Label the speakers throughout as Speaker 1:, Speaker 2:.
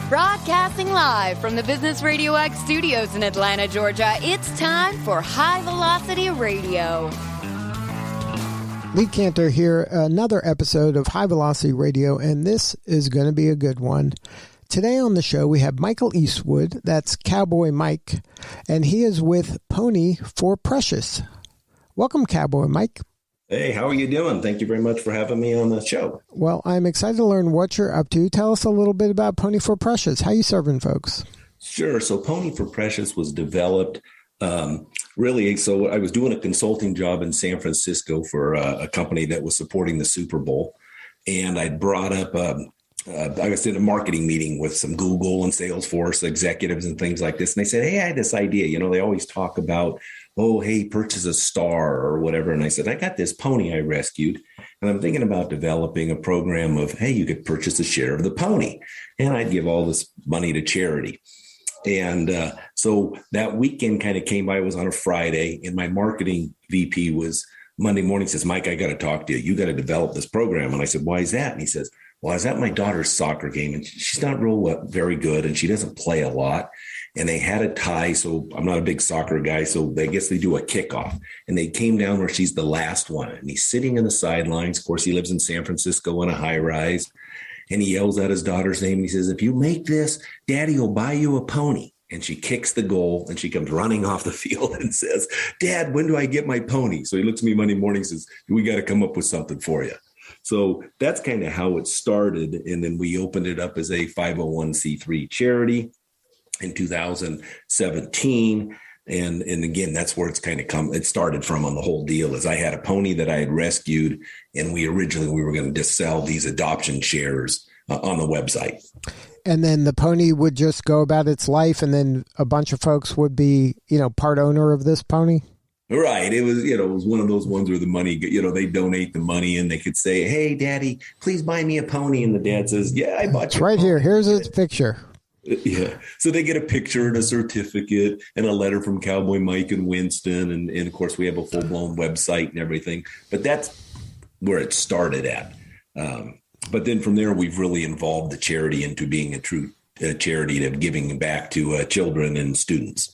Speaker 1: Broadcasting live from the Business RadioX studios in Atlanta, Georgia, it's time for High Velocity Radio.
Speaker 2: Lee Cantor here, another episode of High Velocity Radio, and this is going to be a good one. Today on the show, we have Michael Eastwood, that's Cowboy Mike, and he is with Pony for Precious. Welcome, Cowboy Mike.
Speaker 3: Hey, how are you doing? Thank you very much for having me on the show.
Speaker 2: Well, I'm excited to learn what you're up to. Tell us a little bit about Pony for Precious. How you serving folks?
Speaker 3: Sure. So Pony for Precious was developed so I was doing a consulting job in San Francisco for a company that was supporting the Super Bowl. And I brought up, I was in a marketing meeting with some Google and Salesforce executives and things like this. And they said, hey, I had this idea. You know, they always talk about, oh, hey, purchase a star or whatever. And I said, I got this pony I rescued. And I'm thinking about developing a program of, hey, you could purchase a share of the pony. And I'd give all this money to charity. And so that weekend kind of came by. It was on a Friday. And my marketing VP was Monday morning, says, Mike, I got to talk to you. You got to develop this program. And I said, why is that? And he says, well, I was at my daughter's soccer game and she's not very good and she doesn't play a lot. And they had a tie. So I'm not a big soccer guy. So I guess they do a kickoff and they came down where she's the last one. And he's sitting in the sidelines. Of course, he lives in San Francisco in a high rise. And he yells out his daughter's name. He says, if you make this, Daddy will buy you a pony. And she kicks the goal and she comes running off the field and says, Dad, when do I get my pony? So he looks at me Monday morning and says, we got to come up with something for you. So that's kind of how it started. And then we opened it up as a 501c3 charity in 2017. And again, that's where it's kind of it started from on the whole deal is I had a pony that I had rescued. And we were going to just sell these adoption shares on the website.
Speaker 2: And then the pony would just go about its life. And then a bunch of folks would be, part owner of this pony.
Speaker 3: Right. It was one of those ones where the money, they donate the money and they could say, hey, Daddy, please buy me a pony. And the dad says, yeah, I bought you.
Speaker 2: It's right here. Here's its picture.
Speaker 3: Yeah. So they get a picture and a certificate and a letter from Cowboy Mike and Winston. And of course, we have a full blown website and everything. But that's where it started at. But then from there, we've really involved the charity into being a true charity of giving back to children and students.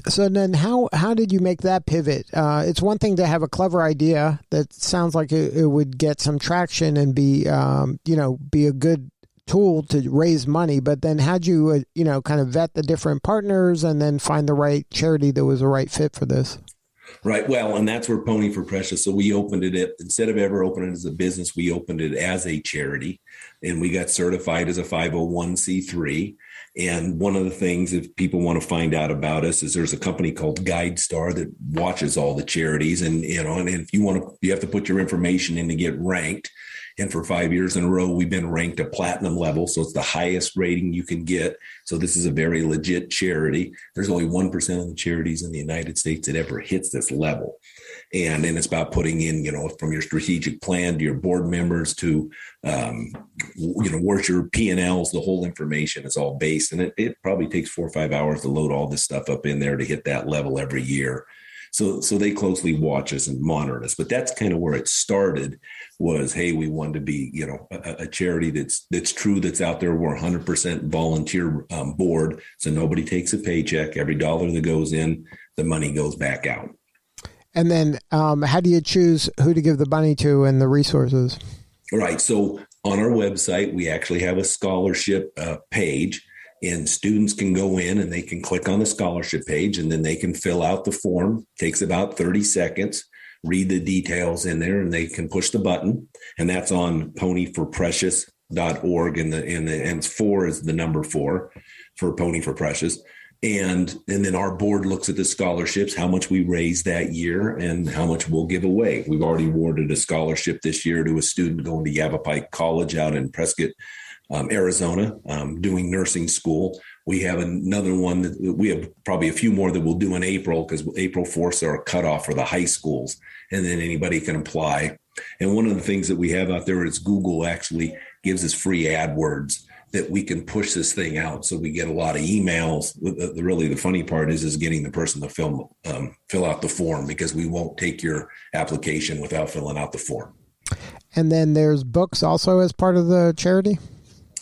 Speaker 2: So then how did you make that pivot? It's one thing to have a clever idea that sounds like it would get some traction and be a good tool to raise money. But then how'd you, kind of vet the different partners and then find the right charity that was the right fit for this?
Speaker 3: Right. Well, and that's where Pony for Precious. So we opened it instead of ever opening it as a business, we opened it as a charity and we got certified as a 501c3. And one of the things, if people want to find out about us, is there's a company called GuideStar that watches all the charities. And, and if you have to put your information in to get ranked. And for 5 years in a row, we've been ranked a platinum level. So it's the highest rating you can get. So this is a very legit charity. There's only 1% of the charities in the United States that ever hits this level. And then it's about putting in, from your strategic plan to your board members to, where's your P&Ls, the whole information is all based. And it probably takes 4 or 5 hours to load all this stuff up in there to hit that level every year. So they closely watch us and monitor us. But that's kind of where it started was, hey, we wanted to be, a charity that's true, that's out there. We're 100% volunteer board. So nobody takes a paycheck. Every dollar that goes in, the money goes back out.
Speaker 2: And then how do you choose who to give the money to and the resources? Right.
Speaker 3: So on our website, we actually have a scholarship page. And students can go in and they can click on the scholarship page and then they can fill out the form. It takes about 30 seconds, read the details in there and they can push the button. And that's on ponyforprecious.org. And 4 is the number 4 for Pony for Precious. And then our board looks at the scholarships, how much we raised that year and how much we'll give away. We've already awarded a scholarship this year to a student going to Yavapai College out in Prescott, Arizona, doing nursing school. We have another one that we have probably a few more that we'll do in April because April 4th are a cutoff for the high schools and then anybody can apply. And one of the things that we have out there is Google actually gives us free AdWords that we can push this thing out. So we get a lot of emails. Really, the funny part is getting the person to fill out the form because we won't take your application without filling out the form.
Speaker 2: And then there's books also as part of the charity?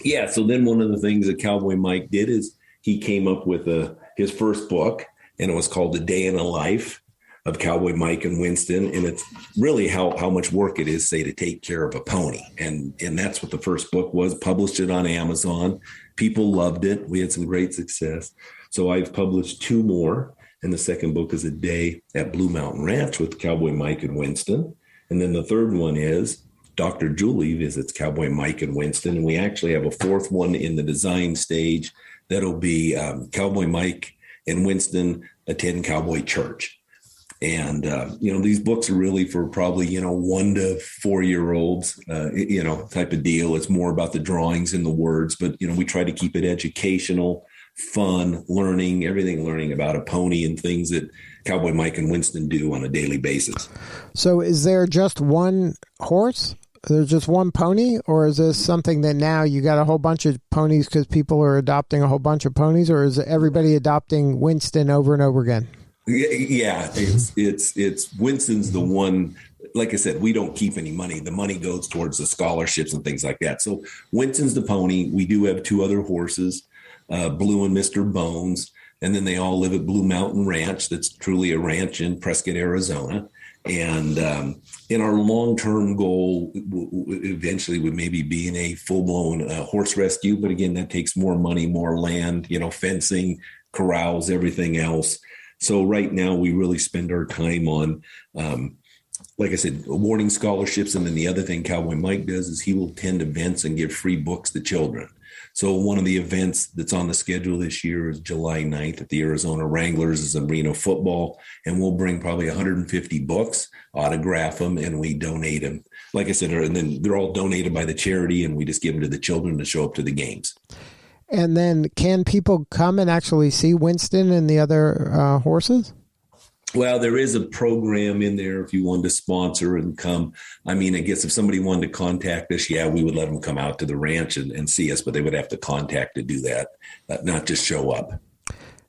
Speaker 3: Yeah. So then one of the things that Cowboy Mike did is he came up with his first book, and it was called The Day in the Life of Cowboy Mike and Winston. And it's really how much work it is, say, to take care of a pony. And that's what the first book was. Published it on Amazon. People loved it. We had some great success. So I've published 2 more. And the second book is A Day at Blue Mountain Ranch with Cowboy Mike and Winston. And then the third one is Dr. Julie Visits Cowboy Mike and Winston. And we actually have a 4th one in the design stage. That'll be Cowboy Mike and Winston Attend Cowboy Church. And, these books are really for probably, 1 to 4 year olds, type of deal. It's more about the drawings and the words, but, we try to keep it educational, fun, learning about a pony and things that Cowboy Mike and Winston do on a daily basis.
Speaker 2: So is there just one horse? There's just one pony, or is this something that now you got a whole bunch of ponies because people are adopting a whole bunch of ponies, or is everybody adopting Winston over and over again?
Speaker 3: Yeah, it's Winston's the one. Like I said, we don't keep any money. The money goes towards the scholarships and things like that. So Winston's the pony. We do have 2 other horses, Blue and Mr. Bones, and then they all live at Blue Mountain Ranch. That's truly a ranch in Prescott, Arizona. And in our long-term goal, eventually would maybe be in a full-blown horse rescue. But again, that takes more money, more land, fencing, corrals, everything else. So right now we really spend our time on, like I said, awarding scholarships. And then the other thing Cowboy Mike does is he will attend events and give free books to children. So one of the events that's on the schedule this year is July 9th at the Arizona Wranglers is arena football. And we'll bring probably 150 books, autograph them, and we donate them. Like I said, and then they're all donated by the charity, and we just give them to the children to show up to the games.
Speaker 2: And then can people come and actually see Winston and the other horses?
Speaker 3: Well, there is a program in there if you wanted to sponsor and come. I mean, I guess if somebody wanted to contact us, yeah, we would let them come out to the ranch and see us, but they would have to contact to do that, not just show up.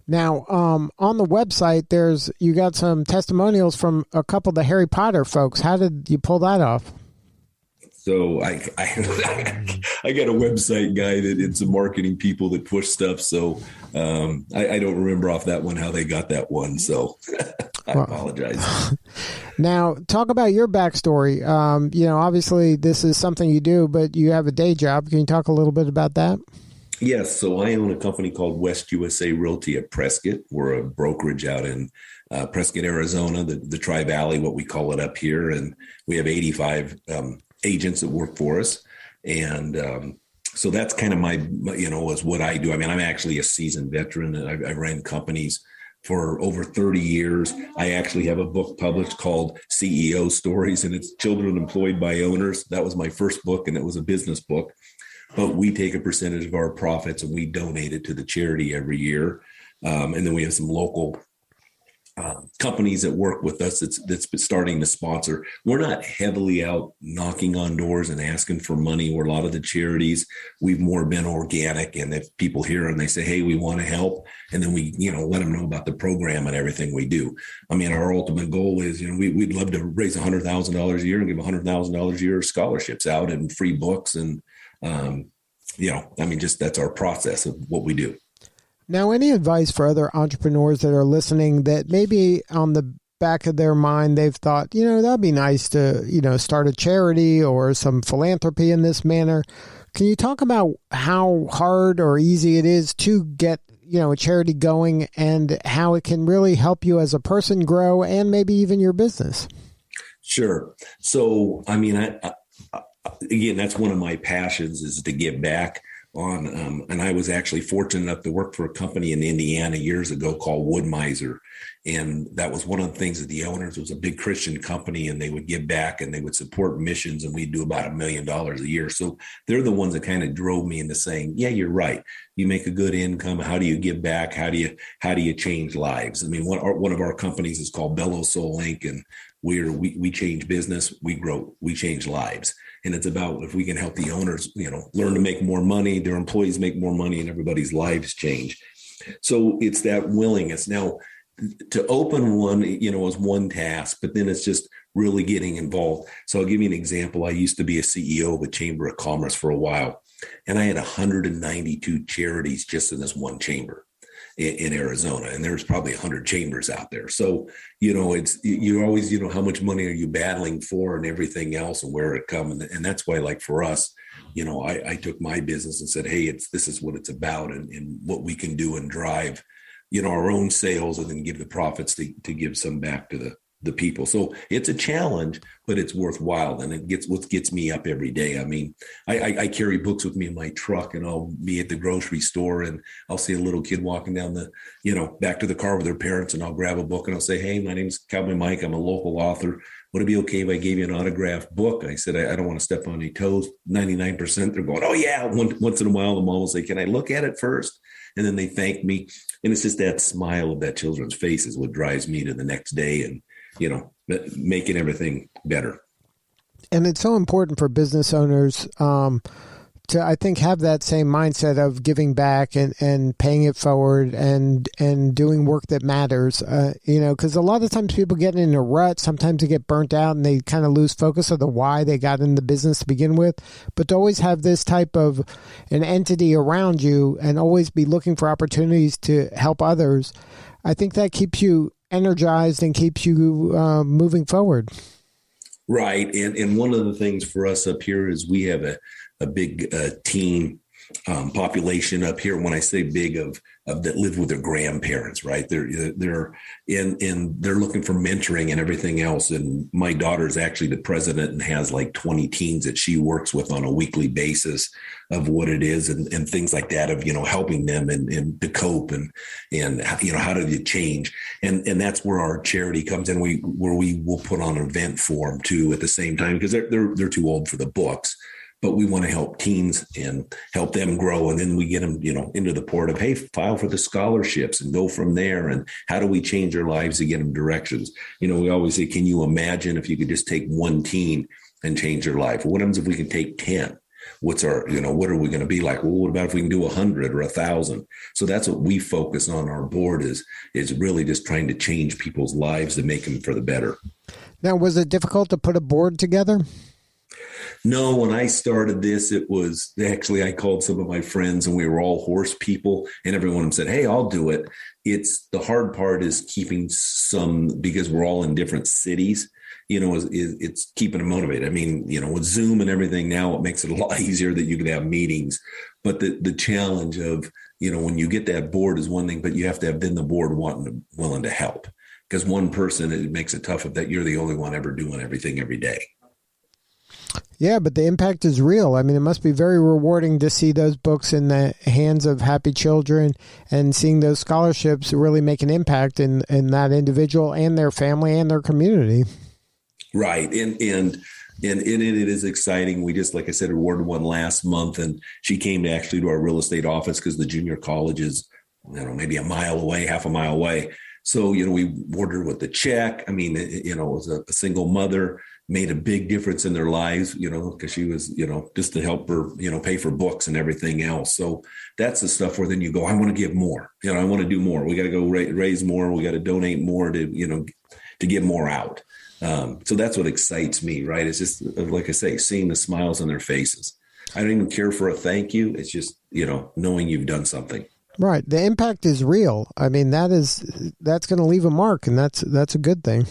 Speaker 2: Now, on the website, you got some testimonials from a couple of the Harry Potter folks. How did you pull that off?
Speaker 3: So I got a website guy that it's some marketing people that push stuff. So I don't remember off that one how they got that one. So I apologize.
Speaker 2: Now, talk about your backstory. Obviously this is something you do, but you have a day job. Can you talk a little bit about that?
Speaker 3: Yes. So I own a company called West USA Realty at Prescott. We're a brokerage out in Prescott, Arizona, the Tri-Valley, what we call it up here. And we have 85 agents that work for us. And so that's kind of my is what I do. I mean, I'm actually a seasoned veteran, and I ran companies for over 30 years. I actually have a book published called CEO Stories, and it's Children Employed by Owners. That was my first book, and it was a business book. But we take a percentage of our profits and we donate it to the charity every year. And then we have some local companies that work with us that's starting to sponsor. We're not heavily out knocking on doors and asking for money. Where a lot of the charities, we've more been organic. And if people hear and they say, hey, we want to help, and then we, let them know about the program and everything we do. I mean, our ultimate goal is, we'd love to raise $100,000 a year and give $100,000 a year of scholarships out and free books. And, just that's our process of what we do.
Speaker 2: Now, any advice for other entrepreneurs that are listening that maybe on the back of their mind, they've thought, that'd be nice to, start a charity or some philanthropy in this manner. Can you talk about how hard or easy it is to get, a charity going and how it can really help you as a person grow and maybe even your business?
Speaker 3: Sure. So, again, that's one of my passions is to give back on. And I was actually fortunate enough to work for a company in Indiana years ago called Wood Miser. And that was one of the things that the owners was a big Christian company, and they would give back and they would support missions, and we'd do about $1 million a year. So they're the ones that kind of drove me into saying, yeah, you're right. You make a good income. How do you give back? How do you change lives? I mean, one of our companies is called Bellow Soul Inc. And we change business, we grow, we change lives. And it's about if we can help the owners, learn to make more money, their employees make more money, and everybody's lives change. So it's that willingness. Now, to open one, is one task, but then it's just really getting involved. So I'll give you an example. I used to be a CEO of a Chamber of Commerce for a while. And I had 192 charities just in this one chamber in Arizona. And there's probably 100 chambers out there. So, you always, how much money are you battling for and everything else and where it comes. And that's why, like for us, I took my business and said, hey, this is what it's about and what we can do and drive, our own sales and then give the profits to give some back to the people. So it's a challenge, but it's worthwhile. And what gets me up every day. I mean, I carry books with me in my truck, and I'll be at the grocery store and I'll see a little kid walking down back to the car with their parents, and I'll grab a book and I'll say, hey, my name's Cowboy Mike. I'm a local author. Would it be okay if I gave you an autographed book? I said, I don't want to step on any toes. 99%, they're going, oh yeah. Once in a while, the mom will say, can I look at it first? And then they thank me. And it's just that smile of that children's face is what drives me to the next day and, making everything better.
Speaker 2: And it's so important for business owners to, I think, have that same mindset of giving back and paying it forward and doing work that matters, because a lot of times people get in a rut. Sometimes they get burnt out and they kind of lose focus of the why they got in the business to begin with. But to always have this type of an entity around you and always be looking for opportunities to help others, I think that keeps you energized and keeps you moving forward.
Speaker 3: Right. And one of the things for us up here is we have a big teen population up here. When I say big, of that live with their grandparents, right? They're looking for mentoring and everything else. And my daughter is actually the president and has like 20 teens that she works with on a weekly basis of what it is and things like that of, helping them and to cope and how do you change? And that's where our charity comes in. Where we will put on an event for them too at the same time, because they're too old for the books. But we want to help teens and help them grow. And then we get them, into the port of, hey, file for the scholarships and go from there. And how do we change their lives to get them directions? We always say, can you imagine if you could just take one teen and change their life? What happens if we can take 10? What's our, what are we going to be like? Well, what about if we can do 100 or 1,000? So that's what we focus on our board is really just trying to change people's lives to make them for the better.
Speaker 2: Now, was it difficult to put a board together?
Speaker 3: No, when I started this, it was actually, I called some of my friends and we were all horse people and everyone said, hey, I'll do it. It's the hard part is keeping because we're all in different cities, it's keeping them motivated. I mean, with Zoom and everything now, it makes it a lot easier that you can have meetings. But the challenge of, when you get that board is one thing, but you have to have then the board willing to help. Because one person, it makes it tough if that you're the only one ever doing everything every day.
Speaker 2: Yeah, but the impact is real. I mean, it must be very rewarding to see those books in the hands of happy children and seeing those scholarships really make an impact in that individual and their family and their community. Right.
Speaker 3: And it is exciting. We just, like I said, awarded one last month, and she came to our real estate office because the junior college is, maybe a mile away, half a mile away. So, we awarded her with the check. I mean, it was a single mother, made a big difference in their lives, because she was, just to help her, pay for books and everything else. So that's the stuff where then you go, I want to give more, I want to do more. We got to go raise more. We got to donate more to give more out. So that's what excites me, right? It's just, like I say, seeing the smiles on their faces. I don't even care for a thank you. It's just, knowing you've done something.
Speaker 2: Right. The impact is real. I mean, that's going to leave a mark, and that's a good thing.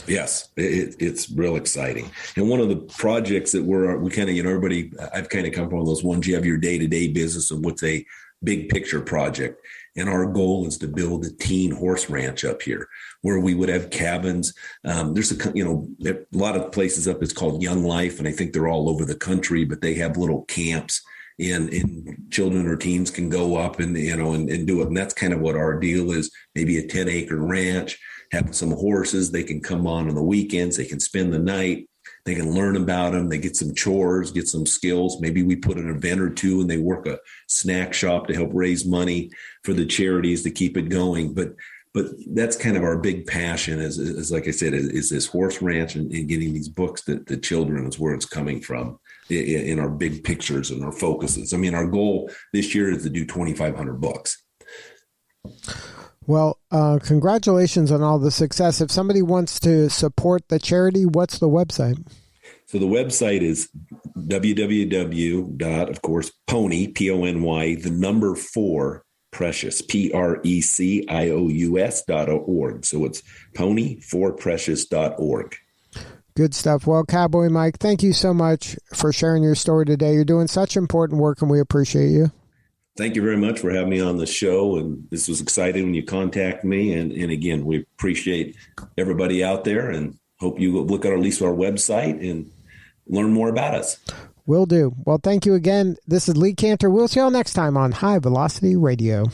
Speaker 3: Yes, it's real exciting. And one of the projects that we kind of, everybody, I've kind of come from those ones, you have your day-to-day business and what's a big picture project. And our goal is to build a teen horse ranch up here where we would have cabins. There's a lot of places up, it's called Young Life. And I think they're all over the country, but they have little camps and children or teens can go up and do it. And that's kind of what our deal is. Maybe a 10-acre ranch, have some horses. They can come on the weekends. They can spend the night. They can learn about them. They get some chores, get some skills. Maybe we put an event or two and they work a snack shop to help raise money for the charities to keep it going. But that's kind of our big passion is like I said, is this horse ranch and getting these books that the children is where it's coming from in our big pictures and our focuses. I mean, our goal this year is to do 2,500 books.
Speaker 2: Well, congratulations on all the success. If somebody wants to support the charity, what's the website?
Speaker 3: So the website is www. Of course, Pony, Pony, the number 4 Precious, PRECIOUS.org. So it's pony4precious.org.
Speaker 2: Good stuff. Well, Cowboy Mike, thank you so much for sharing your story today. You're doing such important work, and we appreciate you.
Speaker 3: Thank you very much for having me on the show. And this was exciting when you contacted me. And again, we appreciate everybody out there and hope you look at least our website and learn more about us.
Speaker 2: Will do. Well, thank you again. This is Lee Cantor. We'll see you all next time on High Velocity Radio.